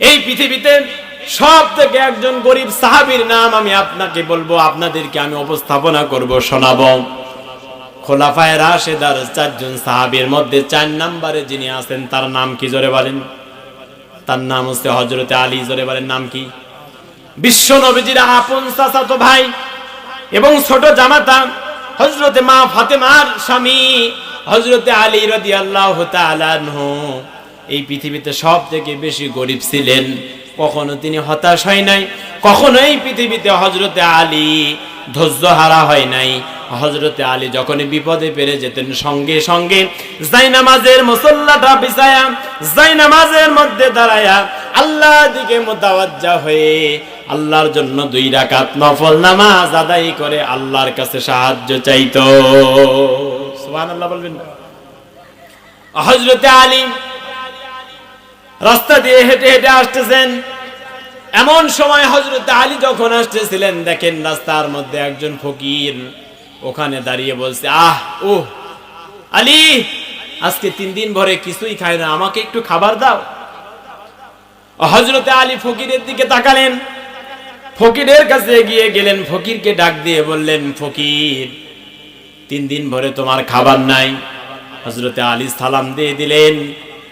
এই পৃথিবীতে সব থেকে একজন গরিব সাহাবীর নাম আমি আপনাকে বলবো, আপনাদেরকে আমি উপস্থাপনা করব, শোনাবো। খোলাফায়ে রাশেদার 4 জন সাহাবীর মধ্যে 4 নম্বরে যিনি আছেন তার নাম কি জোরে বলেন? তার নাম হচ্ছে হযরতে আলী। জোরে বলেন নাম কি? বিশ্ব নবীজির আপন চাচাতো ভাই এবং ছোট জামাতা হযরতে মা ফাতেমার স্বামী হযরতে আলী রাদিয়াল্লাহু তাআলা আনহু এই পৃথিবীতে সব থেকে বেশি গরিব ছিলেন। কখনো তিনি হতাশ হয় নাই, কখনো এই পৃথিবীতে হযরতে আলী ধৈর্য হারা হয় নাই। হযরতে আলী যখন বিপদে পড়ে যেতেন সঙ্গে সঙ্গে জায়নামাজের মুসল্লাটা বিছায়া জায়নামাজের মধ্যে দাঁড়ায়া আল্লাহর দিকে মুতাওয়াজ্জা হয়ে আল্লাহর জন্য 2 রাকাত নফল নামাজ আদায় করে আল্লাহর কাছে সাহায্য চাইতো। সুবহানাল্লাহ বলবেন না? হযরতে আলী রাস্তা দিয়ে হেঁটে হেঁটে আসতেছেন। এমন সময় হযরতে আলী যখন আসতেছিলেন দেখেন রাস্তার মধ্যে একজন ফকির ওখানে দাঁড়িয়ে বলছে, আহ ও আলী, আজকে 3 দিন ভরে কিছুই খাই না, আমাকে একটু খাবার দাও। হযরতে আলী ফকিরের দিকে তাকালেন, ফকিরের কাছে গিয়ে গেলেন, ফকিরকে ডাক দিয়ে বললেন, ফকির 3 দিন ভরে তোমার খাবার নাই। হযরতে আলী সালাম দিয়ে দিলেন,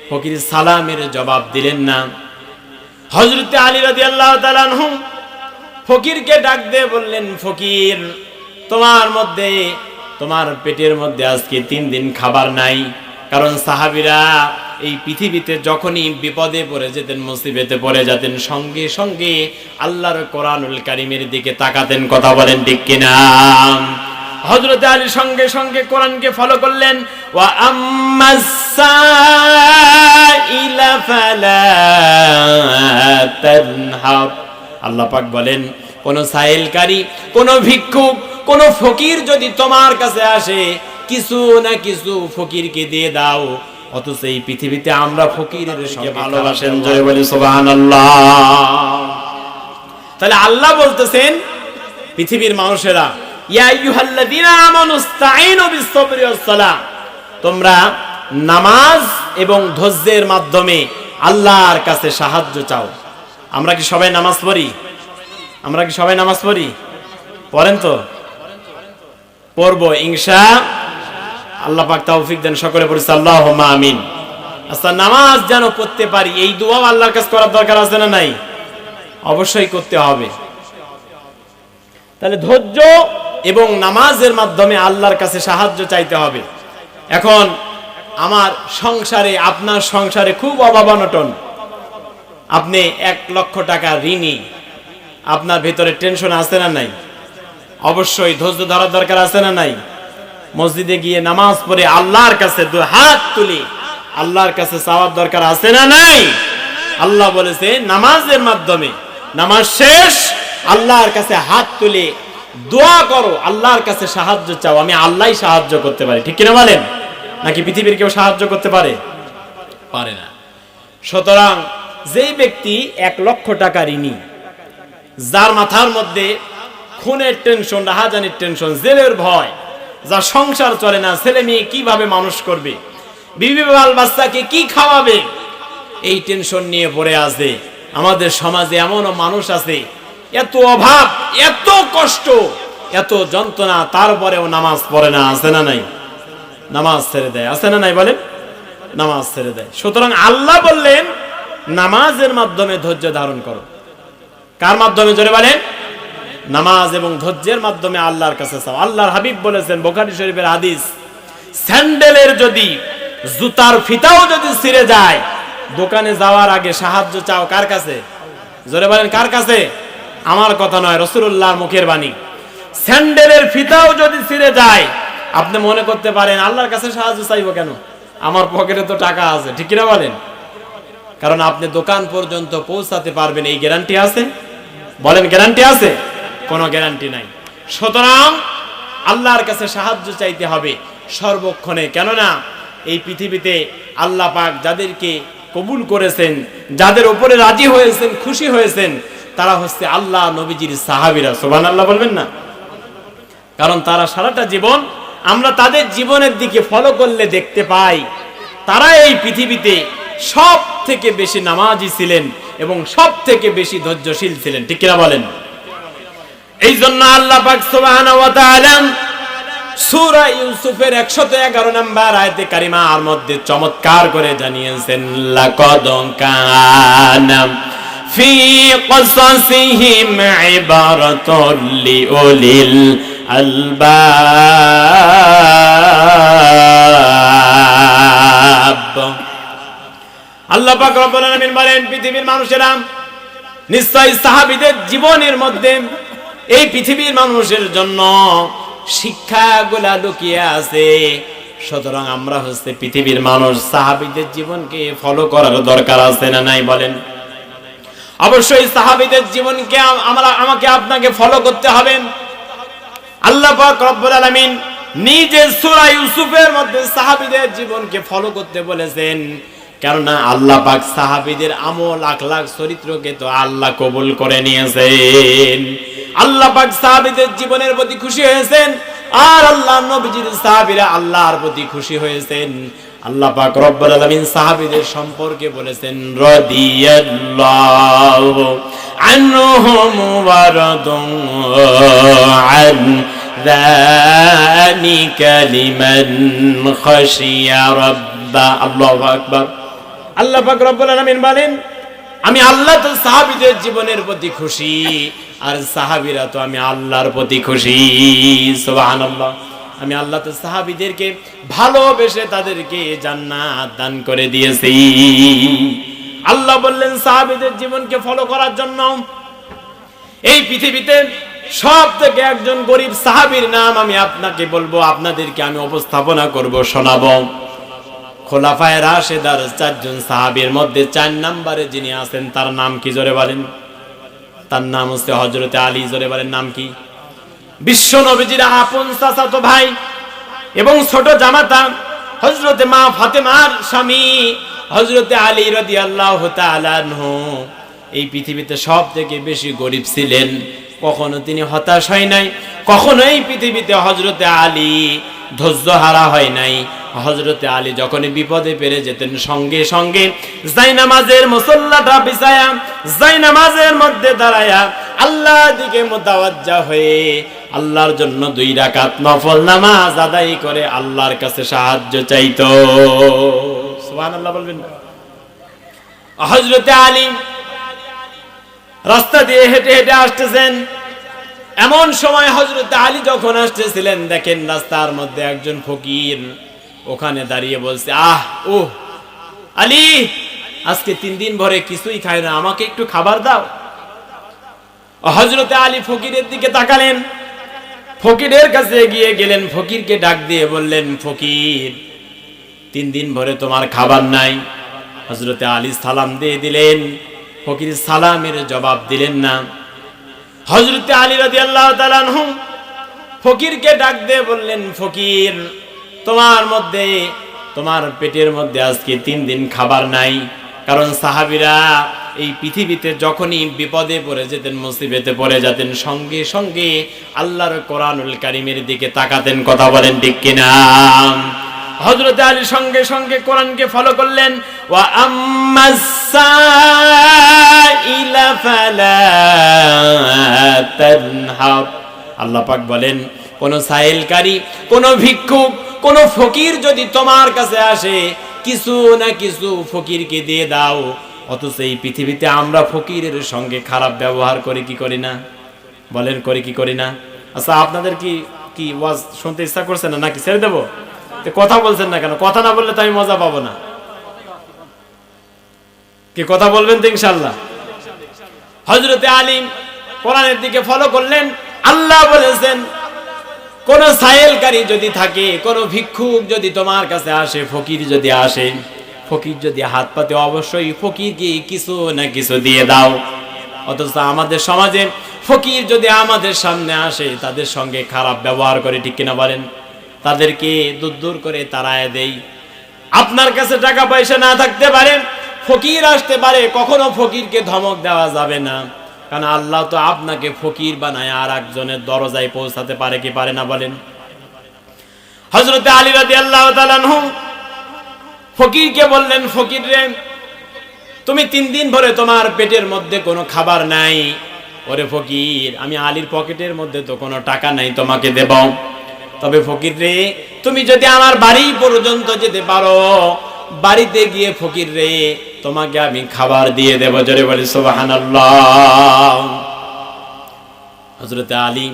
ফকির সালামের জবাব দিলেন না। হযরতে আলী রাদিয়াল্লাহু তাআলা আনহু ফকিরকে ডাক দিয়ে বললেন, ফকির তোমার পেটের মধ্যে আজকে 3 দিন খাবার নাই। কারণ সাহাবীরা এই পৃথিবীতে যখনই বিপদে পড়ে যেতেন, মুসিবতে পড়ে যেতেন, সঙ্গে সঙ্গে আল্লাহর কোরআনুল কারীমের দিকে তাকাতেন। কথা বলেন ঠিক কিনা? হযরতে আলী সঙ্গে সঙ্গে কোরআনকে ফলো করলেন। ওয়া আম্মাস-সাইলা ফালা তানহার। আল্লাহ পাক বলেন, কোন সাইলকারী, কোন ভিক্ষুক, কোন ফকির যদি তোমার কাছে আসে, কিছু না কিছু ফকিরকে দিয়ে দাও। অথচ এই পৃথিবীতে আমরা ফকিরের সঙ্গে ভালোবাসেন। জয় বলি সুবহানাল্লাহ। তাহলে আল্লাহ বলতেছেন, পৃথিবীর মানুষেরা, ইয়া আইয়ুহাল্লাযীনা আমানুস্তাঈনু বিস-সাবরি ওয়াস-সালাহ, তোমরা নামাজ এবং ধৈর্যের মাধ্যমে আল্লাহর কাছে সাহায্য চাও। আমরা কি সবাই নামাজ পড়ি? আমরা কি সবাই নামাজ পড়ি? পড়েন তো? পড়বো ইনশাআল্লাহ। আল্লাহ পাক তৌফিক দেন, সকলে পড়ি আল্লাহুম্মা আমিন। আচ্ছা, নামাজ যেন পড়তে পারি এই দোয়া আল্লাহর কাছে করার দরকার আছে না নাই? অবশ্যই করতে হবে। তাহলে ধৈর্য এবং নামাজের মাধ্যমে আল্লাহর কাছে সাহায্য চাইতে হবে। এখন আমার সংসারে, আপনার সংসারে খুব অভাব অনটন, আপনি 1 লক্ষ টাকা ঋণী, আপনার ভিতরে টেনশন আছে না নাই? অবশ্যই ধৈর্য ধরার দরকার আছে না নাই? মসজিদে গিয়ে নামাজ পড়ে আল্লাহর কাছে 2 হাত তুলে আল্লাহর কাছে চাওয়ার দরকার আছে না নাই? আল্লাহ বলেছে নামাজের মাধ্যমে, নামাজ শেষ আল্লাহর কাছে হাত তুলে দোয়া করো, আল্লাহর কাছে সাহায্য চাও, আমি আল্লাহই সাহায্য করতে পারি। ঠিক কিনা বলেন? নাকি পৃথিবীর কেউ সাহায্য করতে পারে? পারে না। সুতরাং যেই ব্যক্তি 1 লক্ষ টাকা ঋণী, যার মাথার মধ্যে খুনের টেনশন, রাহাজানির টেনশন, জেলের ভয়, যার সংসার চলে না, ছেলে মেয়ে কিভাবে মানুষ করবে, বিবি বাল বাচ্চাকে কি খাওয়াবে, এই টেনশন নিয়ে পড়ে আছে। আমাদের সমাজে এমনও মানুষ আছে, এত অভাব, এত কষ্ট, এত যন্ত্রণা, তারপরেও নামাজ পড়ে না। আছে না নাই? নামাজ ছেড়ে দেয়। আছে না নাই বলেন? নামাজ ছেড়ে দেয়। সুতরাং আল্লাহ বললেন নামাজের মাধ্যমে ধৈর্য ধারণ করো। কার মাধ্যমে জোরে বলেন? নামাজ এবং ধৈর্যের মাধ্যমে আল্লাহর কাছে চাও। আল্লাহর হাবিব বলেছেন, বুখারী শরীফের হাদিস, স্যান্ডেলের যদি, জুতার ফিতাও যদি ছিঁড়ে যায়, দোকানে যাওয়ার আগে সাহায্য চাও কার কাছে? জোরে বলেন কার কাছে? আমার কথা নয়, রাসূলুল্লাহর মুখের বাণী। স্যান্ডেলের ফিতাও যদি ছিঁড়ে যায়, আপনি মনে করতে পারেন আল্লাহর কাছে সাহায্য চাইবো কেন, আমার পকেটে তো টাকা আছে। ঠিক কিনা বলেন? কারণ আপনি দোকান পর্যন্ত পৌঁছাতে পারবেন, এই গ্যারান্টি আছে? বলেন গ্যারান্টি আছে? কোনো গ্যারান্টি নাই। সুতরাং আল্লাহর কাছে সাহায্য চাইতে হবে সর্বক্ষণে। কেননা এই পৃথিবীতে আল্লাহ পাক যাদেরকে কবুল করেছেন, যাদের উপরে রাজি হয়েছেন, খুশি হয়েছেন, তারা হচ্ছে আল্লাহ নবীজির সাহাবীরা। সুবহানাল্লাহ বলবেন না? কারণ তারা সারাটা জীবন, আমরা তাদের জীবনের দিকে ফলো করলে দেখতে পাই, তারা এই পৃথিবীতে সব থেকে বেশি নামাজি ছিলেন এবং সব থেকে বেশি ধৈর্যশীল ছিলেন, ঠিক কিনা বলেন? এই জন্য আল্লাহ পাক সুবহানাহু ওয়া তাআলা সূরা ইউসুফের 111 নম্বর আয়াতে কারিমার মধ্যে চমৎকার করে জানিয়েছেন, লাকাদ কানা ফি কসাসিহিম ইবারাতুল লিউলিল আলবাব। আল্লাহ পাক রব্বুল আলামিন বলেন, পৃথিবীর মানুষেরা নিশ্চয়ই সাহাবীদের জীবনের মধ্যে এই পৃথিবীর মানুষের জন্য শিক্ষাগুলা লুকিয়ে আছে। সুতরাং আমরা হচ্ছে পৃথিবীর মানুষ, সাহাবীদের জীবনকে ফলো করার দরকার আছে না নাই বলেন? অবশ্যই সাহাবীদের জীবনকে আমাকে আপনাকে ফলো করতে হবে। আল্লাহ পাক রব্বুল আলামিন নিজে সূরা ইউসুফের মধ্যে সাহাবীদের জীবনকে ফলো করতে বলেছেন, কেননা আল্লাহ পাক সাহাবীদের আমল আখলাক চরিত্রকে তো আল্লাহ কবুল করে নিয়েছেন। আল্লাহ পাক সাহাবীদের জীবনের প্রতি খুশি হয়েছেন, আর আল্লাহর নবীজির সাহাবীরা আল্লাহর প্রতি খুশি হয়েছেন। আল্লাহ পাক রব্বুল আলামিন সাহাবীদের সম্পর্কে বলেছেন, রাদিয়াল্লাহু আনহুম ওয়া রাদু আন যালিকা লিমান খাশিয়া রাব্বা। আল্লাহু আকবার। আল্লাহ পাক রব্বুল আলামিন বলেন, আমি আল্লাহ তো সাহাবীদের জীবনের প্রতি খুশি, আর সাহাবীরা তো আমি আল্লাহর প্রতি খুশি। সুবহানাল্লাহ। আমি আল্লাহ তো সাহাবীদেরকে ভালোবেসে তাদেরকে জান্নাত দান করে দিয়েছি। আল্লাহ বললেন সাহাবীদের জীবনকে ফলো করার জন্য। এই পৃথিবীতে সব থেকে একজন গরিব সাহাবীর নাম আমি আপনাকে বলবো, আপনাদেরকে আমি উপস্থাপনা করব, শোনাবো। খোলাফায়ে রাশেদার 4 জন সাহাবীর মধ্যে 4 নম্বরে যিনি আছেন তার নাম কি জোরে বলেন? তার নাম হচ্ছে হযরতে আলী। জোরে বলেন, নাম কি? বিশ্ব নবীজির আপন চাচাতো ভাই এবং ছোট জামাতা হযরতে মা ফাতেমার স্বামী হযরতে আলী রাদিয়াল্লাহু তাআলা আনহু এই পৃথিবীতে সব থেকে বেশি গরিব ছিলেন। কখনো তিনি হতাশ হয় নাই, কখনো এই পৃথিবীতে হযরতে আলী ধৈর্যহারা হয় নাই। হযরতে আলী যখনই বিপদে পড়ে যেতেন, সঙ্গে সঙ্গে জায়নামাজের মুসল্লাটা বিছায়া জায়নামাজের মধ্যে দাঁড়ায়া আল্লাহর দিকে মুতাওয়াজ্জা হয়ে আল্লাহর জন্য 2 রাকাত নফল নামাজ আদায় করে আল্লাহর কাছে সাহায্য চাইতো। সুবহানাল্লাহ বলবেন না? হযরতে আলী রাস্তা দিয়ে হেঁটে হেঁটে আসতেছেন। এমন সময় হযরতে আলী যখন আসতেছিলেন, দেখেন রাস্তার মধ্যে একজন ফকির ওখানে দাঁড়িয়ে বলছে, আহ ও আলী, আজকে 3 দিন ভরে কিছুই খায় না, আমাকে একটু খাবার দাও। হযরতে আলী ফকিরের দিকে তাকালেন, ফকিরের কাছে এগিয়ে গেলেন, ফকিরকে ডাক দিয়ে বললেন, ফকির 3 দিন ভরে তোমার খাবার নাই। হযরতে আলী সালাম দিয়ে দিলেন, ফকির সালামের জবাব দিলেন না। হযরতে আলী রাদিয়াল্লাহু তাআলা আনহু ফকিরকে ডাক দিয়ে বললেন, ফকির তোমার পেটের মধ্যে আজকে 3 দিন খাবার নাই। কারণ সাহাবীরা এই পৃথিবীতে যখনই বিপদে পড়ে যেতেন, মুসিবতে পড়ে যেতেন, সঙ্গে সঙ্গে আল্লাহর কোরআনুল কারীমের দিকে তাকাতেন। কথা বলেন ঠিক কিনা? হযরতে আলী সঙ্গে সঙ্গে কোরআনকে ফলো করলেন। ওয়া আম্মাস-সাইলা ফালা তানহার। আল্লাহ পাক বলেন, কোন সাইলকারী, কোন ভিক্ষুক, কোন ফকির যদি তোমার কাছে আসে, কিছু না কিছু ফকিরকে দিয়ে দাও। অথচ এই পৃথিবীতে আমরা ফকিরের সঙ্গে খারাপ ব্যবহার করি কি করি না? বলেন, করি কি করি না? আচ্ছা, আপনাদের কি ওয়াজ শুনতে ইচ্ছা করছে না নাকি ছেড়ে দেবো? কথা বলছেন না কেন? কথা না বললে তো আমি মজা পাবো না। কি কথা বলবেন তো ইনশাআল্লাহ? হযরতে আলী কোরআনের দিকে ফলো করলেন। আল্লাহ বলেছেন, কোন সাইলকারী যদি থাকে, কোন ভিক্ষুক যদি তোমার কাছে আসে, ফকির যদি আসে, ফকির যদি হাত পাতে, অবশ্যই ফকিরকে কিছু না কিছু দিয়ে দাও। অথচ আমাদের সমাজে ফকির যদি আমাদের সামনে আসে, তাদের সঙ্গে খারাপ ব্যবহার করে, ঠিক কিনা বলেন? তাদেরকে দূর করে তাড়ায় দেই। আপনার কাছে টাকা পয়সা না থাকতে পারে, ফকির আসতে পারে, কখনো ফকিরকে ধমক দেওয়া যাবে না। কারণ আল্লাহ তো আপনাকে ফকির বানায় আর একজনের দরজায় পৌঁছাতে পারে কি পারে না বলেন? হযরতে আলী রাদিয়াল্লাহু তাআলা আনহু ফকিরকে বললেন, ফকির রে, তুমি 3 দিন ধরে তোমার পেটের মধ্যে কোনো খাবার নাই। ওরে ফকির, আমি আলীর পকেটের মধ্যে তো কোনো টাকা নাই তোমাকে দেব, তবে ফকির রে তুমি যদি আমার বাড়ি পর্যন্ত যেতে পারো, বাড়িতে গিয়ে ফকির রে তোমাকে আমি খাবার দিয়ে দেব। জোরে বলি সুবহানাল্লাহ। হযরত আলী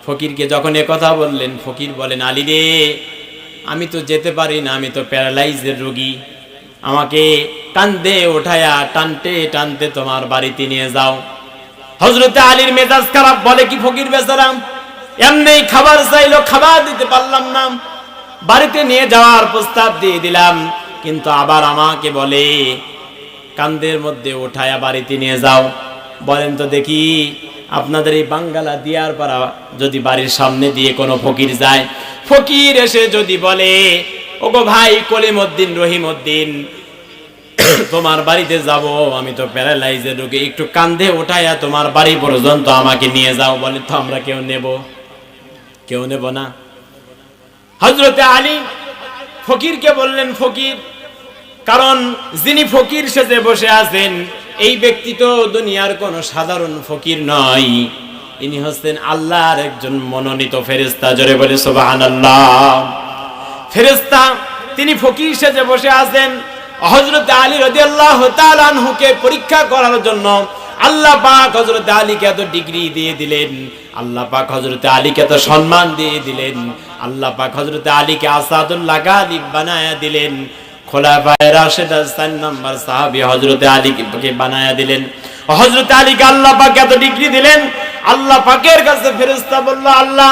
ফকিরকে যখন এ কথা বললেন, ফকির বলেন, আলী রে আমি তো যেতে পারি না, আমি তো প্যারালাইজের রোগী, আমাকে কান্দে ওঠায়া টানতে টানতে তোমার বাড়িতে নিয়ে যাও। হযরত আলীর মেজাজ খারাপ, বলে কি ফকির বেচারা এমনি খাবার চাইলো, খাবার দিতে পারলাম না, বাড়িতে নিয়ে যাওয়ার প্রস্তাব দিয়ে দিলাম, কিন্তু আবার আমাকে বলে কান্দের মধ্যে ওঠায়া বাড়িতে নিয়ে যাও। বলেন তো দেখি, আপনাদের এই বাঙ্গালা দিয়ার পাড়া যদি বাড়ির সামনে দিয়ে কোনো ফকির যায়, ফকির এসে যদি বলে ওগো ভাই কলিমউদ্দিন রহিমউদ্দিন তোমার বাড়িতে যাব, আমি তো প্যারালাইজের রোগী, একটু কান্ধে ওঠায়া তোমার বাড়ি পর্যন্ত আমাকে নিয়ে যাও, বলে তো আমরা কেউ নেব না। হযরত আলী ফকিরকে বললেন, ফকির, কারণ যিনি ফকির সেজে বসে আছেন এই ব্যক্তি তো দুনিয়ার কোন সাধারণ ফকির নয়, ইনি হচ্ছেন আল্লাহর একজন মনোনীত ফেরেশতা। জোরে বলে সুবহানাল্লাহ। ফেরেশতা তিনি ফকির সেজে বসে আছেন। হযরত আলী রাদিয়াল্লাহু তাআলা আনহুকে পরীক্ষা করার জন্য আল্লাহ পাক হযরত আলীকে এত ডিগ্রি দিয়ে দিলেন, আল্লাহ পাক হযরত আলীকে এত সম্মান দিয়ে দিলেন, আল্লাহ পাক হযরত আলীকে আসাদুল্লাহ গালিব বানায়া দিলেন, খোলাফায়ে রাশিদার 4 নম্বর সাহাবী হযরত আলীকে বানায়া দিলেন। হযরত আলীকে আল্লাহ পাক এত ডিগ্রি দিলেন, আল্লাহ পাকের কাছে ফেরেশতা বলল, আল্লাহ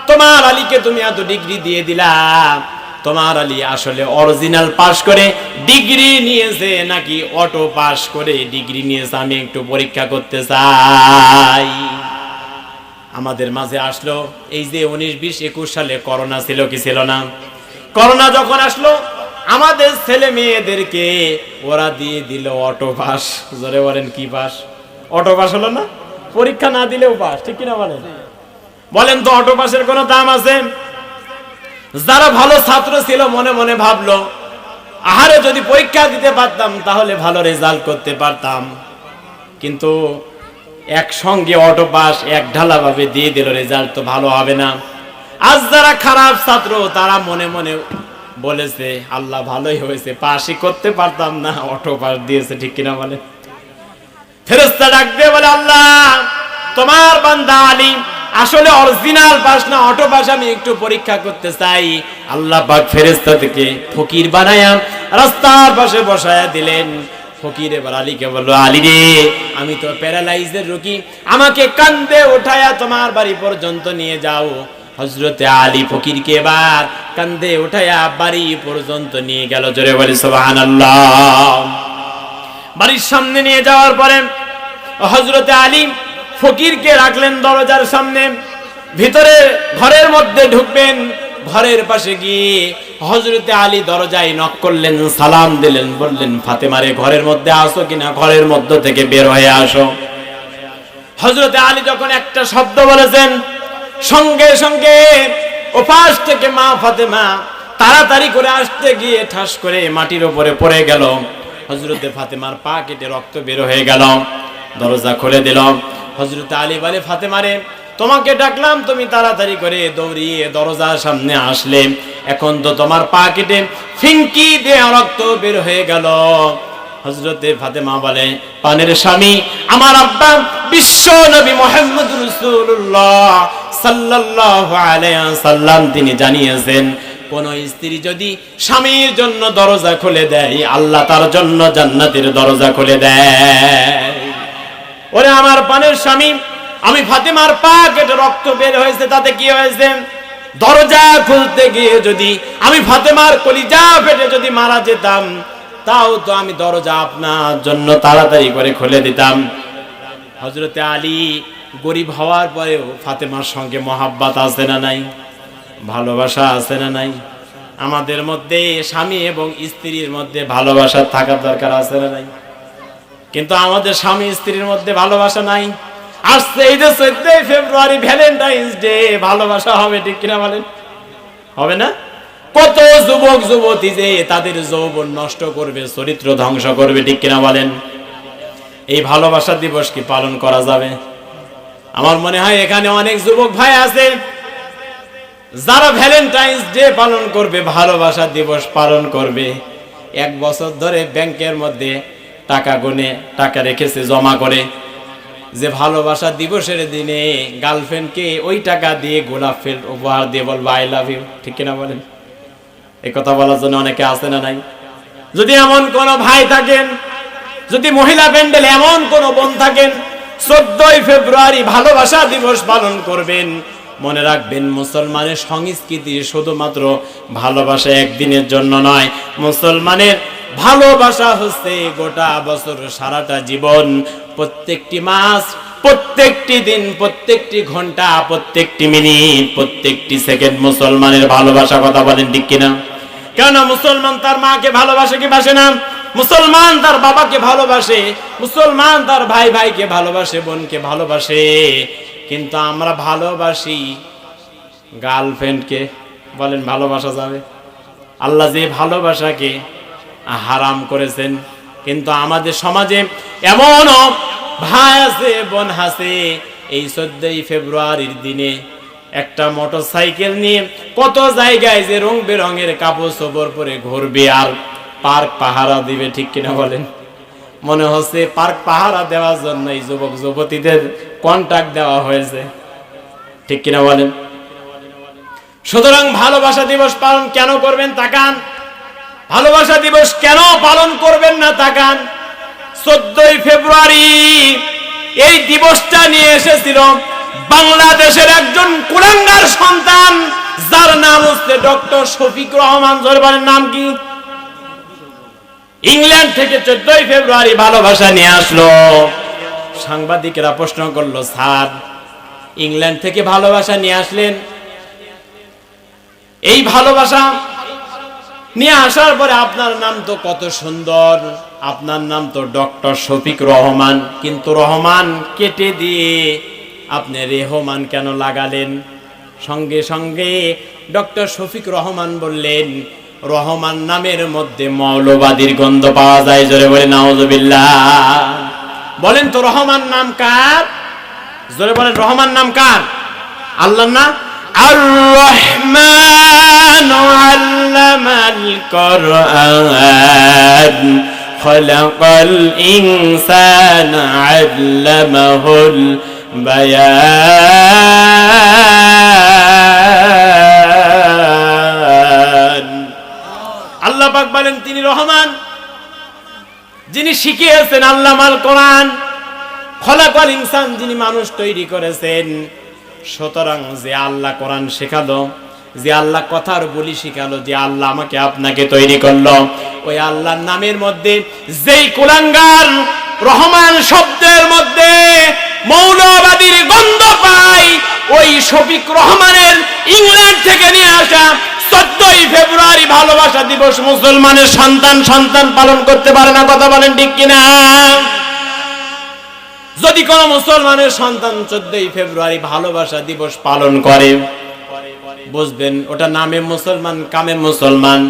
তোমার আলীকে তুমি এত ডিগ্রি দিয়ে দিলা, তোমার আলী আসলে অরিজিনাল পাস করে ডিগ্রি নিয়েছে নাকি অটো পাস করে ডিগ্রি নিয়েছে, আমি একটু পরীক্ষা করতে চাই। আমাদের মাঝে আসলো এই যে 19, 20, 21 সালে করোনা ছিল কি ছিল না? করোনা যখন আসলো আমাদের ছেলে মেয়েদেরকে ওরা দিয়ে দিল অটো পাস। জোরে বলেন কি পাস? অটো পাস হলো না? পরীক্ষা না দিলেও পাস, ঠিক কিনা বলেন তো অটো পাসের কোনো দাম আছে? যারা ভালো ছাত্র ছিল মনে মনে ভাবলো, আহারে যদি পরীক্ষা দিতে পারতাম তাহলে ভালো রেজাল্ট করতে পারতাম, কিন্তু একসঙ্গে অটো পাস এক ঢালা ভাবে দিয়ে দিল, রেজাল্ট তো ভালো হবে না। আজ যারা খারাপ ছাত্র তারা মনে মনে বলেছে আল্লাহ ভালোই হয়েছে, পাসই করতে পারতাম না, অটো পাস দিয়েছে, ঠিক কিনা বলে? ফেরেশতা ডাক দিয়ে বলে, আল্লাহ তোমার বান্দা আলী আসলে অরিজিনাল পাস না অটো পাস, আমি একটু পরীক্ষা করতে চাই। আল্লাহ পাক ফেরেশতা থেকে ফকির বানায়া রাস্তার পাশে বসায়া দিলেন। ফকির এবার আলীকে বলল, আলী রে আমি তো প্যারালাইজের রোগী, আমাকে কান্দে উঠায়া তোমার বাড়ি পর্যন্ত নিয়ে যাও। হযরতে আলী ফকিরকে এবার কান্দে উঠায়া বাড়ি পর্যন্ত নিয়ে গেল। জোরে বলি সুবহানাল্লাহ। বাড়ির সামনে নিয়ে যাওয়ার পরে হযরতে আলী ফকিরকে রাখলেন দরজার সামনে, ভিতরে ঘরের মধ্যে ঢুকবেন, ঘরের পাশে গিয়ে হযরতে আলী দরজায় নক করলেন, সালাম দিলেন, বললেন ফাতেমারে ঘরের মধ্যে আসো কিনা, ঘরের মধ্য থেকে বের হয়ে আসো। হযরতে আলী যখন একটা শব্দ বলেছেন সঙ্গে সঙ্গে ওপাশ থেকে মা ফাতেমা তাড়াতাড়ি করে আসতে গিয়ে ঠাস করে মাটির উপরে পড়ে গেল। হযরতে ফাতেমার পা কেটে রক্ত বের হয়ে গেল। দরজা খুলে দিল। হযরতে আলী বলে, ফাতেমারে তোমাকে ডাকলাম, তুমি তাড়াতাড়ি করে দৌড়িয়ে দরজার সামনে আসলে, এখন তো তোমার পা কেটে ফিনকি দিয়ে রক্ত বের হয়ে গেল। হযরতে ফাতেমা বলে, পানের স্বামী আমার আব্বা বিশ্ব নবী মুহাম্মদ রাসূলুল্লাহ সাল্লাল্লাহু আলাইহি ওয়াসাল্লাম তিনি জানিয়েছেন, কোন স্ত্রী যদি স্বামীর জন্য দরজা খুলে দেয় আল্লাহ তার জন্য জান্নাতের দরজা খুলে দেয়। ওরে আমার পানের স্বামী, আমি ফাতেমার পা কেটে রক্ত বের হয়েছে তাতে কি হয়েছে? দরজা খুলতে গিয়ে যদি আমি ফাতেমার কলিজা ফেটে যদি মারা যেতাম তাও তো আমি দরজা আপনার জন্য তাড়াতাড়ি করে খুলে দিতাম। হযরতে আলী গরিব হওয়ার পরেও ফাতেমার সঙ্গে মহাব্বত আছে না নাই? ভালোবাসা আছে না নাই? আমাদের মধ্যে স্বামী এবং স্ত্রীর মধ্যে ভালোবাসা থাকার দরকার আছে না নাই? কিন্তু আমাদের স্বামী স্ত্রীর মধ্যে ভালোবাসা নাই। আসছে এই যে 14 ফেব্রুয়ারি ভ্যালেন্টাইন্স ডে, ভালোবাসা হবে, ঠিক কিনা বলেন? হবে না? কত যুবক যুবতী যে তাদের যৌবন নষ্ট করবে, চরিত্র ধ্বংস করবে, ঠিক কিনা বলেন? এই ভালোবাসা দিবস কি পালন করা যাবে? আমার মনে হয় এখানে অনেক যুবক ভাই আছে যারা ভ্যালেন্টাইন্স ডে পালন করবে, ভালোবাসা দিবস পালন করবে, 1 বছর ধরে ব্যাংকের মধ্যে টাকা গুনে টাকা রেখেছে জমা করে, যে ভালোবাসা দিবসের দিনে গার্লফ্রেন্ডকে ওই টাকা দিয়ে গোলাপ ফুল উপহার দিয়ে বলবো আই লাভ ইউ, ঠিক কিনা বলেন? এই কথা বলার জন্য অনেকে আছে না নাই? যদি এমন কোন ভাই থাকেন, যদি মহিলা প্যান্ডেল এমন কোন বোন থাকেন, 14ই ফেব্রুয়ারি ভালোবাসা দিবস পালন করবেন, মনে রাখবেন মুসলমানের সংস্কৃতি শুধুমাত্র ভালোবাসা একদিনের জন্য নয়। মুসলমানের ভালোবাসা হচ্ছে গোটা বছর, সারাটা জীবন, প্রত্যেকটি মাস, প্রত্যেকটি দিন, প্রত্যেকটি ঘন্টা, প্রত্যেকটি মিনিট, প্রত্যেকটি সেকেন্ড মুসলমানের ভালোবাসা। কথা বলেন ঠিক কিনা? কেন মুসলমান তার মাকে ভালোবাসে কি বাসে না? মুসলমান তার বাবাকে ভালোবাসে, মুসলমান তার ভাই ভাইকে ভালোবাসে, বোনকে ভালোবাসে, কিন্তু আমরা ভালোবাসি গার্লফ্রেন্ডকে। বলেন ভালোবাসা যাবে? আল্লাহ যে ভালোবাসাকে হারাম করেছেন, কিন্তু আমাদের সমাজে এমন ভাই আছে, বোন আছে, এই 14ই ফেব্রুয়ারির দিনে একটা মোটরসাইকেল নিয়ে কত জায়গায় যে রং বেরঙের কাপড় চোপড় পরে ঘুরবে আর পার্ক পাহারা দিবে, ঠিক কিনা বলেন? মনে হচ্ছে পার্ক পাহারা দেওয়ার জন্য এই যুবক যুবতীদের কন্ট্রাক্ট দেওয়া হয়েছে, ঠিক কিনা বলেন? সুতরাং ভালোবাসা দিবস পালন কেন করবেন তাকান, ভালোবাসা দিবস কেন পালন করবেন না তাকান। 14ই ফেব্রুয়ারি এই দিবসটা নিয়ে এসেছিল বাংলাদেশের একজন কুলাঙ্গার সন্তান, যার নাম হচ্ছে ডক্টর শফিক রহমান। জোরবানের নাম কি? ইংল্যান্ড থেকে 14ই ফেব্রুয়ারি ভালোবাসা নিয়ে আসলো। সাংবাদিকেরা প্রশ্ন করলো, স্যার ইংল্যান্ড থেকে ভালোবাসা নিয়ে আসলেন, এই ভালোবাসা নিয়ে আসার পরে আপনার নাম তো কত সুন্দর, আপনার নাম তো ডক্টর শফিক রহমান, কিন্তু রহমান কেটে দিয়ে আপনি রেহমান কেন লাগালেন? সঙ্গে সঙ্গে ডক্টর শফিক রহমান বললেন, রহমান নামের মধ্যে মৌলবাদীর গন্ধ পাওয়া যায়। জোরে বলে নাউজুবিল্লাহ। বলেন তো রহমান নাম কার? জোরে বলেন রহমান নাম কার? আল্লাহর না? আর রহমান আল্লামাল কোরআন খলাকাল ইনসানা আল্লামাহুল বায়ান। আল্লাহ পাক বলেন তিনি রহমান, যিনি শিখিয়েছেন আল্লামাল কোরআন, খলাকাল ইনসান, যিনি মানুষ তৈরি করেছেন। সুতরাং যে আল্লাহ কোরআন শেখালো, যে আল্লাহ কথার বলি শিখালো, যে আল্লাহ আমাকে আপনাকে তৈরি করলো, ওই আল্লাহর নামের মধ্যে যেই কুলাঙ্গার রহমান শব্দের মধ্যে মৌলবাদীর গন্ধ পায়, ওই শফিক রহমানের ইংল্যান্ড থেকে নিয়ে আসা 14ই ফেব্রুয়ারি ভালোবাসা দিবস মুসলমানের সন্তান পালন করতে পারে না। কথা বলেন ঠিক কিনা? যদি কোন মুসলমানের সন্তান 14ই ফেব্রুয়ারি ভালোবাসা দিবস পালন করে, বুঝবেন ওটা নামে মুসলমান, কামে মুসলমান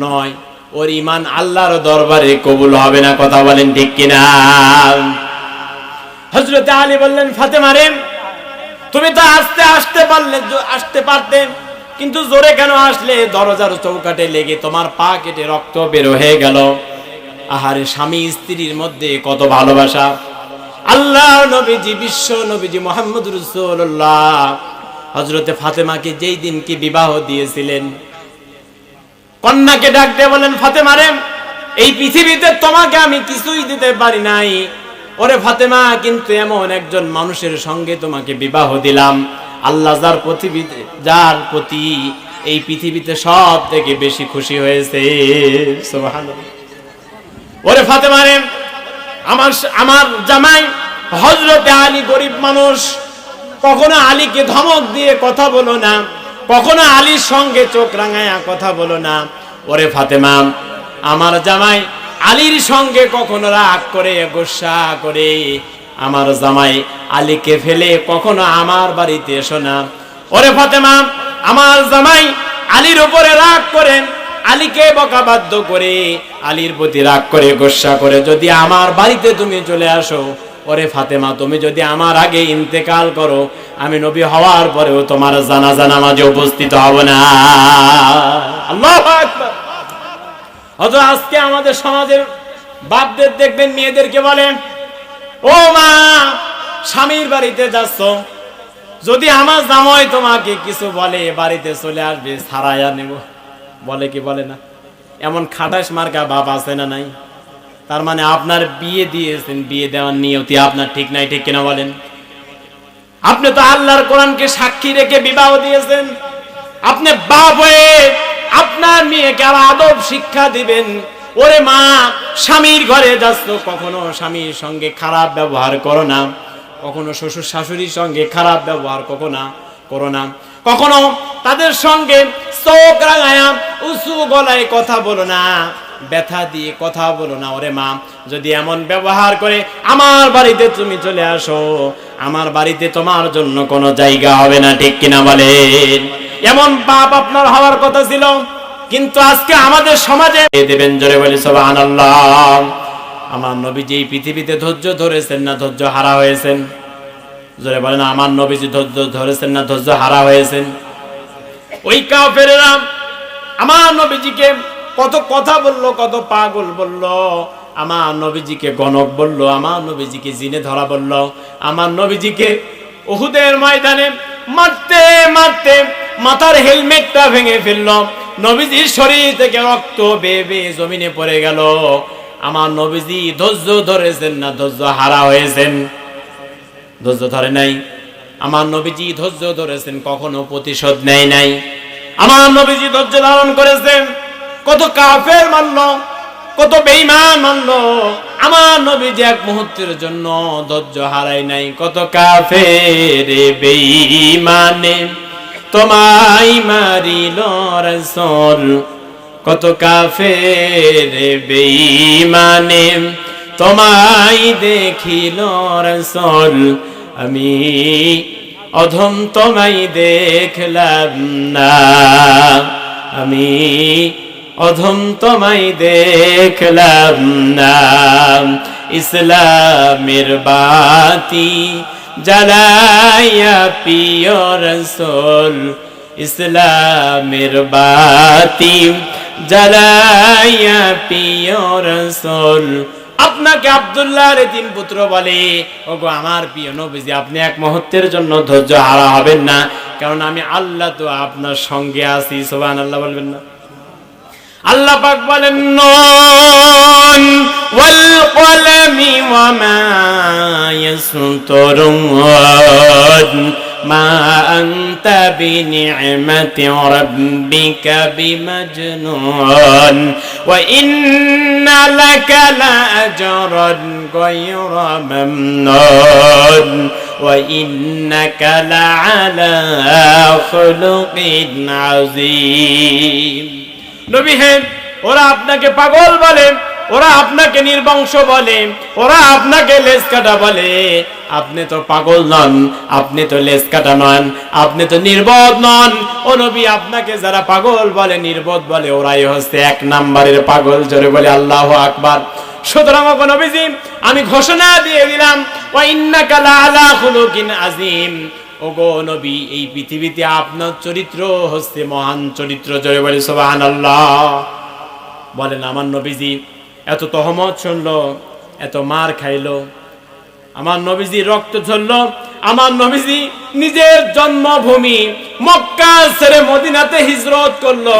নয়, ওর ঈমান আল্লাহর দরবারে কবুল হবে না। কথা বলেন ঠিক কিনা? হযরত আলী বললেন, ফাতেমা রে, তুমি তো আসতে পারতে, কিন্তু জোরে কেন আসলে? দরজার চৌকাঠে লেগে তোমার পা কেটে রক্ত বের হয়ে গেল। আহারে, স্বামী স্ত্রীর মধ্যে কত ভালোবাসা! আল্লাহ নবীজি, বিশ্ব নবীজি মুহাম্মদ রাসূলুল্লাহ হযরতে ফাতেমাকে যেই দিনকে বিবাহ দিয়েছিলেন, কন্যাকে ডাক দিয়ে বলেন, ফাতেমা রে, এই পৃথিবীতে তোমাকে আমি কিছুই দিতে পারি নাই, ওরে ফাতেমা, কিন্তু এমন একজন মানুষের সঙ্গে তোমাকে বিবাহ দিলাম, আল্লাহ যার প্রতি এই পৃথিবীতে সব থেকে বেশি খুশি হয়েছে। সুবহানাল্লাহ। ওরে ফাতেমা রে, আমার জামাই হযরতে আলী গরিব মানুষ, কখনো আলীকে ধমক দিয়ে কথা বলো না, কখনো আলীর সঙ্গে চোখ রাঙায়া কথা বলো না। ওরে ফাতেমা, আমার জামাই আলীর সঙ্গে কখনো রাগ করে, গোসা করে, আমার জামাই আলীকে ফেলে কখনো আমার বাড়িতে এসো না। ওরে ফাতেমা, আমার জামাই আলীর উপরে রাগ করেন, আলীকে বকা বাধ্য করে, আলীর প্রতি রাগ করে, গোসা করে, যদি আমার বাড়িতে তুমি চলে আসো, ওরে ফাতেমা তুমি যদি আমার আগে ইন্তেকাল করো, আমি নবী হওয়ার পরেও তোমার জানাজা নামাজে উপস্থিত হব না। আল্লাহু আকবার। অথচ আজকে আমাদের সমাজের বাপদের দেখবেন মেয়েদেরকে বলেন, ও মা, স্বামীর বাড়িতে যাচ্ছ, যদি আমার জামাই তোমাকে কিছু বলে বাড়িতে চলে আসবে, ছাড়াইয়া নেব। বলে কি বলে না? এমন খাটাস মার্কা বাপ আছে না নাই? তার মানে আপনার বিয়ে দিয়েছেন, বিয়ে দেওয়ার নিয়তি আপনার ঠিক নাই, ঠিক কিনা বলেন? আপনি তো আল্লাহর কোরআনকে সাক্ষী রেখে বিবাহ দিয়েছেন। আপনি বাপ হয়ে আপনার মেয়েকে আর আদব শিক্ষা দিবেন। ওরে মা, স্বামীর ঘরে যাচ্ছ, কখনো স্বামীর সঙ্গে খারাপ ব্যবহার করো না, কখনো শ্বশুর শাশুড়ির সঙ্গে খারাপ ব্যবহার করো না, কখনো তাদের সঙ্গে চোখ রাঙায়া উঁচু গলায় কথা বলো না, ব্যথা দিয়ে কথা বলো না। ওরে মা, যদি এমন ব্যবহার করে আমার বাড়িতে তুমি চলে আসো, আমার বাড়িতে তোমার জন্য কোনো জায়গা হবে না, ঠিক কিনা বলেন? এমন বাপ আপনার হওয়ার কথা ছিল, কিন্তু আজকে আমাদের সমাজে দেবেন। জোরে বলি সুবহানাল্লাহ। আমার নবীজি এই পৃথিবীতে ধৈর্য ধরেছেন না ধৈর্য হারা হয়েছেন? জোরে বলেন, আমার নবীজি ধৈর্য ধরেছেন না ধৈর্য হারা হয়েছেন? ওই কাফেরেরা আমার নবীজিকে কত কথা বলল, কত পাগল বলল, আমার নবীজিকে গণক বলল, আমার নবীজিকে জিনে ধরা বলল, আমার নবীজিকে উহুদের ময়দানে মারতে মারতে মাথার হেলমেটটা ভেঙে ফেলল, নবীজির শরীর থেকে রক্ত বেয়ে বেয়ে জমিনে পড়ে গেল। আমার নবীজি ধৈর্য ধরেছেন না ধৈর্য হারা হয়েছেন? ধৈর্য ধরে নাই। আমার নবীজি ধৈর্য ধরেছেন, কখনো প্রতিশোধ নেয় নাই। আমার নবীজি ধৈর্য ধারণ করেছেন, কত কাফের মানলো, কত বেঈমান মানলো, আমার নবীজি এক মুহূর্তের জন্য ধৈর্য হারায় নাই। কত কাফের বেঈমানে তোমায় মারিল রাসূল, কত কাফের বেঈমানে তোমায় দেখিল রাসূল, আমি অধম তোমায় দেখলাম না, আমি অধম তোমায় দেখলাম না। ইসলামের বাতি জ্বালাইয়া প্রিয় রাসূল, ইসলামের বাতি জ্বালাইয়া প্রিয় রাসূল। আপনাকে আব্দুল্লাহর তিন পুত্র বলে, ওগো আমার প্রিয় নবীজি, আপনি এক মুহূর্তের জন্য ধৈর্য হারা হবেন না, কারণ আমি আল্লাহ তো আপনার সঙ্গে আছি। সুবহানাল্লাহ বলবেন না? আল্লাহ পাক বলেন, নুন ওয়াল কলামি ওয়া মা ইয়াসতুরুন মা আনতা বিনি'মাতি রাব্বিকা বিমাজনুন ওয়া ইন্না লাকা লাআজরান গায়রা মামনুন ওয়া ইন্নাকা লাআলা খুলুকিন আযীম। নবী হে, ওরা আপনাকে পাগল বলে, ওরা আপনাকে নির্বংশ বলে, ওরা আপনাকে লেজ কাটা বলে, আপনি তো পাগল নন, আপনি তো লেজ কাটা নন, আপনি তো নির্বোধ নন। ও নবী, আপনাকে যারা পাগল বলে, নির্বোধ বলে, ওরাই হচ্ছে এক নাম্বারের পাগল। জোরে বলে আল্লাহু আকবার। সুতরাং ওগো নবীজি, আমি ঘোষণা দিয়ে দিলাম, ওয়া ইন্নাকা লাআলা খুলুকিন আযীম। ওগো নবী, এই পৃথিবীতে আপনার চরিত্র হচ্ছে মহান চরিত্র। জোরে বলে সুবহানাল্লাহ। বলেন, আমার নবীজি এত তহমত শুনলো, এত মার খাইলো, আমার নবীজি রক্ত ঝরলো, আমার নবীজি নিজের জন্মভূমি মক্কা ছেড়ে মদিনাতে হিজরত করলো,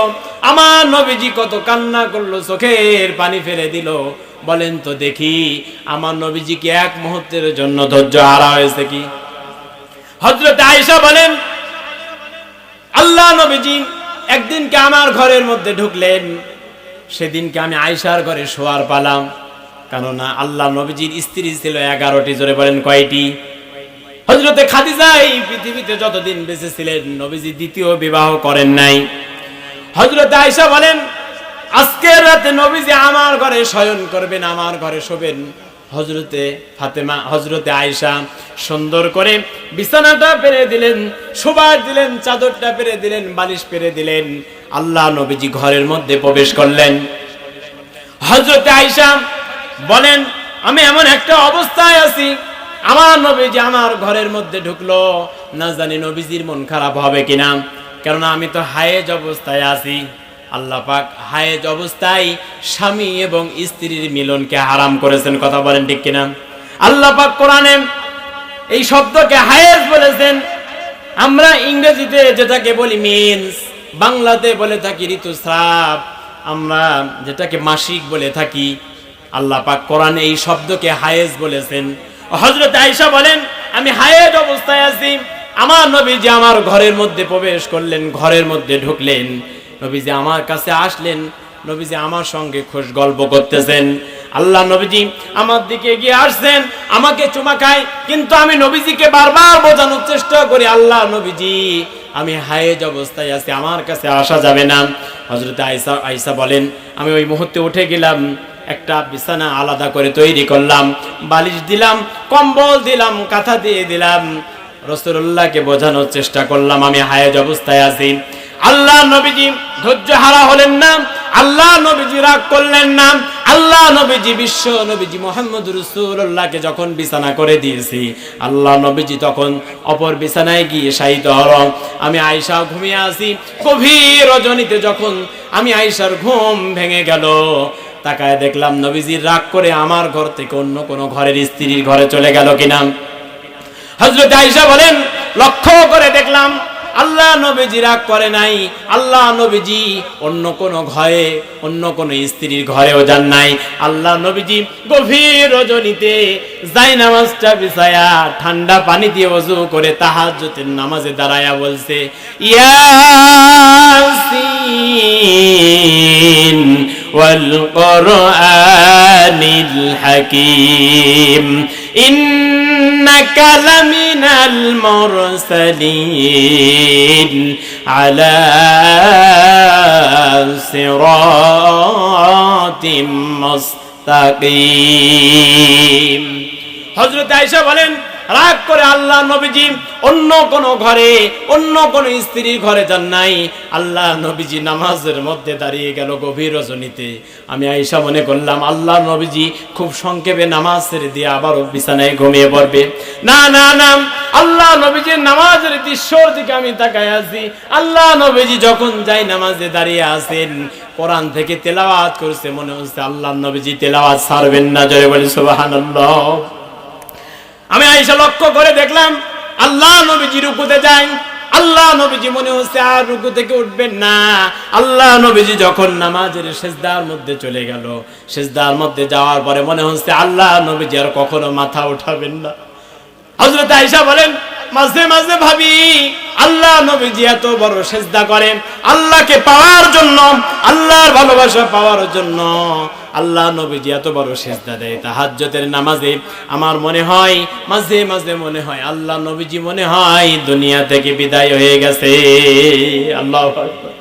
আমার নবীজি কত কান্না করলো, চোখের পানি ফেলে দিল। বলেন তো দেখি, আমার নবীজি কি এক মুহূর্তের জন্য ধৈর্য হারা হয়েছে কি? হযরত আয়েশা বলেন, আল্লাহ নবীজি একদিনকে আমার ঘরের মধ্যে ঢুকলেন, সেদিনকে আমি আয়েশার ঘরে শোয়ার পালাম, কেননা আল্লাহ নবীজির স্ত্রী ছিল 11টি। জোরে বলেন কয়টি? হযরতে খাদিজা এই পৃথিবীতে যতদিন বেঁচে ছিলেন, নবীজি দ্বিতীয় বিবাহ করেন নাই। হযরতে আয়েশা বলেন, আজকের রাতে নবীজি আমার ঘরে শয়ন করবেন, আমার ঘরে শোবেন, হযরতে ফাতেমা হযরতে আয়েশা সুন্দর করে বিছানাটা পেরে দিলেন, সুবাস দিলেন, চাদরটা পেরে দিলেন, বালিশ পেরে দিলেন। আল্লাহ নবীজি ঘরের মধ্যে প্রবেশ করলেন। হযরতে আয়েশা বলেন, আমি এমন একটা অবস্থায় আছি, আমার নবীজি আমার ঘরের মধ্যে ঢুকলো, না জানি নবীজির মন খারাপ হবে কিনা, কারণ আমি তো হায়েজ অবস্থায় আছি। আল্লাহ পাক হায়েজ অবস্থায় স্বামী এবং স্ত্রীর মিলনকে হারাম করেছেন, কথা বলেন ঠিক কিনা? আল্লাহ পাক কোরআনে এই শব্দকে হায়েজ বলেছেন। আমরা ইংরেজিতে যেটাকে বলি মেন্স, বাংলাতে বলে থাকি ঋতুস্রাব, আমরা যেটাকে মাসিক বলে থাকি, আল্লাহ পাক কোরআনে এই শব্দকে হায়েজ বলেছেন। হযরত আয়েশা বলেন, আমি হায়েজ অবস্থায় আছি, আমার নবীজি আমার ঘরের মধ্যে প্রবেশ করলেন, ঘরের মধ্যে ঢুকলেন, নবীজি আমার কাছে আসলেন, নবীজি আমার সঙ্গে খুশ গল্প করতেছেন। আল্লাহ নবীজি আমার দিকে এগিয়ে আসছেন, আমাকে চুমা খায়, কিন্তু আমি নবীজিকে বারবার বোঝানোর চেষ্টা করি, আল্লাহ নবীজি আমি হায়েজ অবস্থায় আছি, আমার কাছে আসা যাবে না। হযরত আয়েশা বলেন, আমি ওই মুহূর্তে উঠে গেলাম, একটা বিছানা আলাদা করে তৈরি করলাম, বালিশ দিলাম, কম্বল দিলাম, কাঁথা দিয়ে দিলাম, রাসূলুল্লাহকে বোঝানোর চেষ্টা করলাম আমি হায়েজ অবস্থায় আছি। আল্লাহ নবীজি ধৈর্য হারা হলেন না, আল্লাহ নবীজি রাগ করলেন না। আল্লাহ নবীজি বিশ্ব নবীজি মুহাম্মদুর রাসূলুল্লাহকে যখন বিছানা করে দিয়েছি, আল্লাহ নবীজি তখন অপর বিছানায় গিয়ে শায়িত হলেন। আমি আয়েশা ঘুমিয়ে আছি, গভীর রজনীতে যখন আমি আয়েশার ঘুম ভেঙে গেল, তাকায় দেখলাম নবীজি রাগ করে আমার ঘর থেকে অন্য কোন ঘরের স্ত্রীর ঘরে চলে গেল কিনা। হযরত আয়েশা বলেন, লক্ষ্য করে দেখলাম আল্লাহ নবীজি রাগ করে নাই, আল্লাহ নবীজি অন্য কোন ঘরে, অন্য কোন স্ত্রীর ঘরেও যান নাই। আল্লাহ নবীজি গভীর রজনীতে জায়নামাজটা বিছায়া ঠান্ডা পানি দিয়ে ওযু করে তাহাজ্জুদের নামাজে দাঁড়ায়া বলছে, ইয়াসিন ওয়াল কুরআনিল হাকীম ইন্নাকা লামিনাল মুরসালিন আলা সিরাতিম মুস্তাকিম। হযরত আয়েশা বলেন, রাগ করে আল্লাহ নবীজি অন্য কোন ঘরে, অন্য কোন স্ত্রীর ঘরে যান নাই। আল্লাহ নবীজি নামাজের মধ্যে দাঁড়িয়ে গেল গভীর রজনীতে। আমি আয়েশা মনে করলাম আল্লাহ নবীজি খুব সংক্ষেপে নামাজ ছেড়ে দিয়ে আবার বিছানায় ঘুমিয়ে পড়বে। না না না, আল্লাহ নবীজির নামাজের দৃশ্যর দিকে আমি তাকায় আছি। আল্লাহ নবীজি যখন যাই নামাজে দাঁড়িয়ে আছেন, কোরআন থেকে তেলাওয়াত করছে, মনে হচ্ছে আল্লাহ নবীজি তেলাওয়াত ছাড়বেন না, জোরে বলি সুবহানাল্লাহ। আমি আয়েশা লক্ষ্য করে দেখলাম আল্লাহ নবীজি রুকুতে যান, আল্লাহ নবীজি মনে হচ্ছে আর রুকু থেকে উঠবেন না। আল্লাহ নবীজি যখন নামাজের সিজদার মধ্যে চলে গেল, সিজদার মধ্যে যাওয়ার পরে মনে হচ্ছে আল্লাহ নবীজি আর কখনো মাথা উঠাবেন না। হযরত আয়েশা বলেন, মাঝে মাঝে ভাবি আল্লাহ নবীজি এত বড় সিজদা করেন আল্লাহকে পাওয়ার জন্য, আল্লাহর ভালোবাসা পাওয়ার জন্য, আল্লাহ নবীজি এত বড় সিজদা দেয় তাহাজ্জুদের নামাজে। আমার মনে হয়, মাঝে মাঝে মনে হয় আল্লাহ নবীজি মনে হয় দুনিয়া থেকে বিদায় হয়ে গেছে। আল্লাহু আকবার।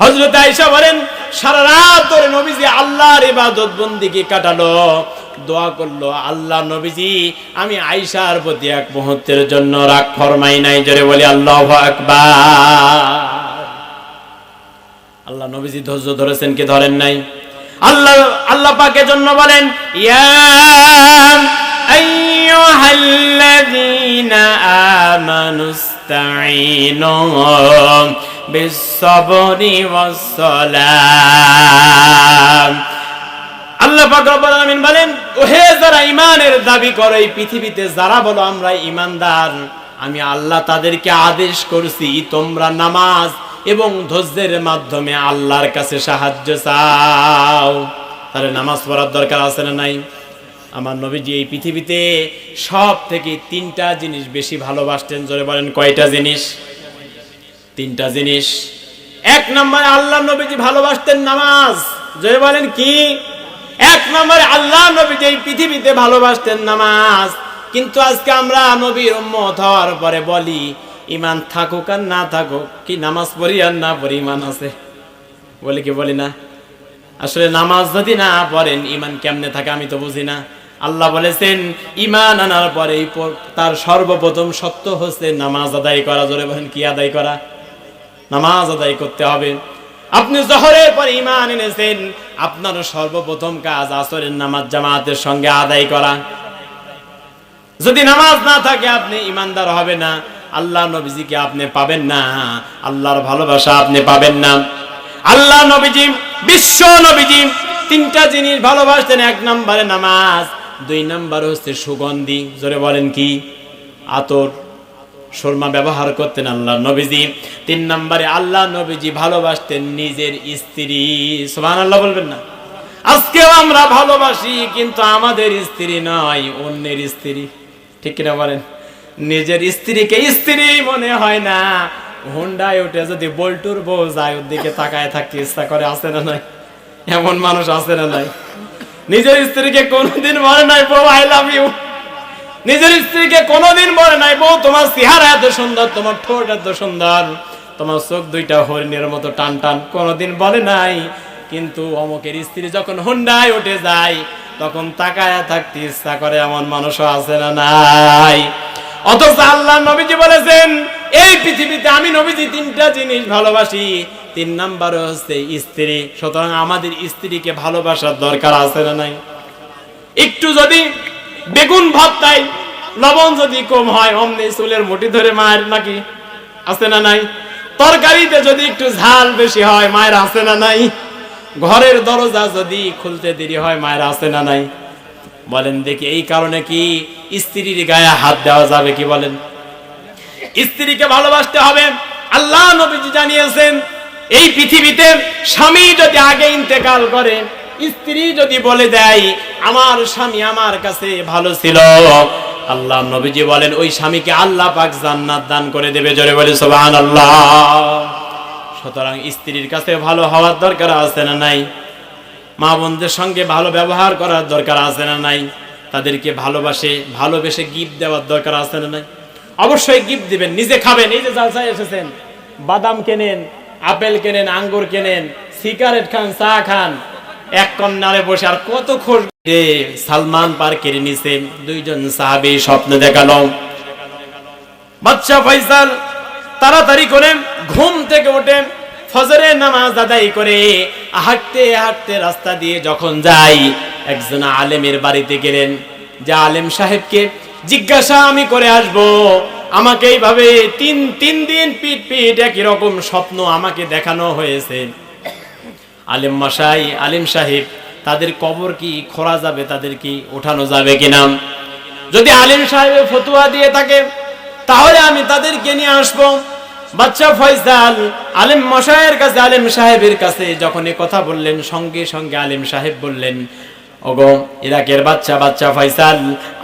হযরত আয়েশা বলেন, সারা রাত ধরে নবীজি আল্লাহর ইবাদত বন্দেগী কাটালো, দোয়া করলো। আল্লাহ নবীজি আমি আয়েশার প্রতি এক মুহূর্তের জন্য রাগ ফরমাই নাই, জোরে বলি আল্লাহু আকবার। আল্লাহ নবীজি ধৈর্য ধরেছেন কি ধরেন নাই? আল্লাহ পাকের জন্য বলেন, ইয়া আইয়ুহাল্লাযীনা আমানুস্তাঈনু বিস-সাবরি ওয়াস-সালাম। আল্লাহ পাক রব্বুল আলামিন বলেন, ওহে যারা ঈমানের দাবি করে, এই পৃথিবীতে যারা বলো আমরা ঈমানদার, আমি আল্লাহ তাদেরকে আদেশ করছি তোমরা নামাজ এবং ধৈর্যের মাধ্যমে আল্লাহর কাছে সাহায্য চাও। তাহলে নামাজ পড়ার দরকার আছে না নাই? আমার নবীজি এই পৃথিবীতে সব থেকে তিনটা জিনিস বেশি ভালোবাসতেন, জোরে বলেন কয়টা জিনিস? তিনটা জিনিস। এক নম্বরে আল্লাহ নবীজি ভালোবাসতেন নামাজ, জোরে বলেন কি? এক নম্বরে আল্লাহ নবীজি এই পৃথিবীতে ভালোবাসতেন নামাজ। কিন্তু আজকে আমরা নবীর উম্মত হওয়ার পরে বলি ঈমান থাকুক আর না থাকুক, কি নামাজ পড়ি আর না পড়ি ঈমান আছে, বলি কি বলি না? আসলে নামাজ যদি না পড়েন ঈমান কেমনে থাকে আমি তো বুঝি না। আল্লাহ বলেছেন ঈমান আনার পরে তার সর্বপ্রথম সত্য হচ্ছে নামাজ আদায় করা। জোরে বলেন, কি আদায় করা? নামাজ আদায় করতে হবে। আপনি জোহরের পরে ঈমান এনেছেন, আপনার সর্বপ্রথম কাজ আসরের নামাজ জামাতের সঙ্গে আদায় করা। যদি নামাজ না থাকে আপনি ঈমানদার হবে না, আল্লাহ নবীজিকে আপনি পাবেন না, আল্লাহর ভালোবাসা আপনি পাবেন না। আল্লাহ নবীজি, বিশ্ব নবীজি তিনটা জিনিস ভালোবাসতেন। এক নম্বরে নামাজ, দুই নম্বর হচ্ছে সুগন্ধি। জোরে বলেন, কি? আতর, সুরমা ব্যবহার করতেন আল্লাহ নবীজি। তিন নম্বরে আল্লাহ নবীজি ভালোবাসতেন নিজের স্ত্রী। সুবহানাল্লাহ বলবেন না? আজকেও আমরা ভালোবাসি, কিন্তু আমাদের স্ত্রী নয়, অন্যের স্ত্রী। ঠিক কিনা বলেন? নিজের স্ত্রীকে স্ত্রী মনে হয় না। হুন্ডায় উঠে যদি বল্টুর বউ যায়, ওর দিকে তাকায় থাকতে ইচ্ছা করে, আছে না নাই? এমন মানুষ আছে না নাই? নিজের স্ত্রীকে কোনোদিন বলে নাই বউ আই লাভ ইউ। নিজের স্ত্রীকে কোনোদিন বলে নাই বউ তোমার চেহারা এত সুন্দর, তোমার ঠোঁট এত সুন্দর, তোমার চোখ দুইটা হরিণের মতো টান টান, কোনোদিন বলে নাই। কিন্তু অমুকের স্ত্রী যখন হুন্ডায় উঠে যায়, তখন তাকায় থাকতে ইচ্ছা করে, এমন মানুষও আছে না নাই? অথচ আল্লাহ নবীজি বলেছেন, এই পৃথিবীতে আমি নবীজি তিনটা জিনিস ভালোবাসি, তিন নাম্বার হচ্ছে স্ত্রী। সুতরাং আমাদের স্ত্রীকে ভালোবাসার দরকার আছে না নাই? একটু যদি বেগুন ভর্তায় লবণ যদি কম হয়, অমনি চুলের মুঠি ধরে মায়ের নাকি, আছে না নাই? তরকারিতে যদি একটু ঝাল বেশি হয়, মায়ের আছে না নাই? ঘরের দরজা যদি খুলতে দেরি হয়, মায়ের আছে না নাই? বলেন দেখি, এই কারণে কি স্ত্রীর গায়ে হাত দেওয়া যাবে কি? বলেন, স্ত্রীকে ভালোবাসতে হবে। আল্লাহ নবীজি জানিয়েছেন, এই পৃথিবীতে স্বামী যদি আগে ইন্তেকাল করে, স্ত্রী যদি বলে দেয় আমার স্বামী আমার কাছে ভালো ছিল, আল্লাহ নবীজি বলেন ওই স্বামীকে আল্লাহ পাক জান্নাত দান করে দেবে। জোরে বলে সুবহানাল্লাহ। সুতরাং স্ত্রীর কাছে ভালো হওয়ার দরকার আছে না নাই? মা বোনদের সঙ্গে ভালো ব্যবহার করার দরকার আছে না নাই? তাদেরকে ভালোবেসে গিফট দেওয়ার দরকার আছে না নাই? অবশ্যই গিফট দিবেন, নিজে খাবেন। এই যে জালসায় এসেছেন, বাদাম কেনেন, আপেল কেনেন, আঙ্গুর কেনেন, সিগারেট খান, চা খান, এক কর্নারে বসে আর কত খোঁজ। সালমান পার্কের নিচে দুইজন সাহাবী স্বপ্ন দেখালো। বাদশা ফয়সাল তাড়াতাড়ি করে ঘুম থেকে ওঠে, ফজরের নামাজ আদায় করে হাঁটতে হাঁটতে রাস্তা দিয়ে যখন যাই, একজন আলেমের বাড়িতে গেলেন। যে আলেম সাহেবকে জিজ্ঞাসা আমি করে আসব, আমাকে এইভাবে তিন দিন পিট পিট একই রকম স্বপ্ন আমাকে দেখানো হয়েছে। আলেম মশাই, আলেম সাহেব, তাদের কবর কি খোঁড়া যাবে, তাদের কি ওঠানো যাবে কিনা? যদি আলেম সাহেব ফতোয়া দিয়ে থাকে, তাহলে আমি তাদেরকে নিয়ে আসবো। বাদশা ফয়সাল আলেম মশাইয়ের কাছে, আলেম সাহেবের কাছে যখন এই কথা বললেন, সঙ্গে সঙ্গে আলেম সাহেব বললেন, ওগো ইরাকের বাদশা ফয়সাল,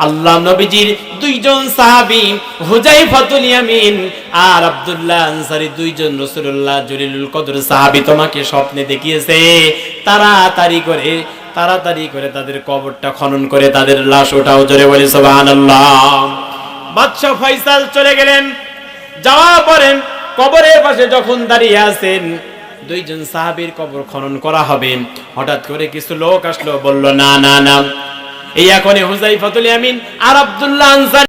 আল্লাহ নবীজির দুইজন সাহাবী হুযায়ফাতুল ইয়ামিন আর আব্দুল্লাহ আনসারী, দুইজন রাসূলুল্লাহ জলিলুল কদর সাহাবী তোমাকে স্বপ্নে দেখিয়েছে। তাড়াতাড়ি করে তাদের কবরটা খনন করে তাদের লাশ ওঠাও। জোরে বলি সুবহানাল্লাহ। বাদশা ফয়সাল চলে গেলেন। যাওয়ার পরে কবরের পাশে যখন দাঁড়িয়ে আছেন, দুইজন সাহাবীর কবর খনন করা হবে, হঠাৎ করে কিছু লোক আসলো, বলল না না না, এই এখনই হুযায়ফাতুল ইয়ামিন আর আব্দুল্লাহ আনসারী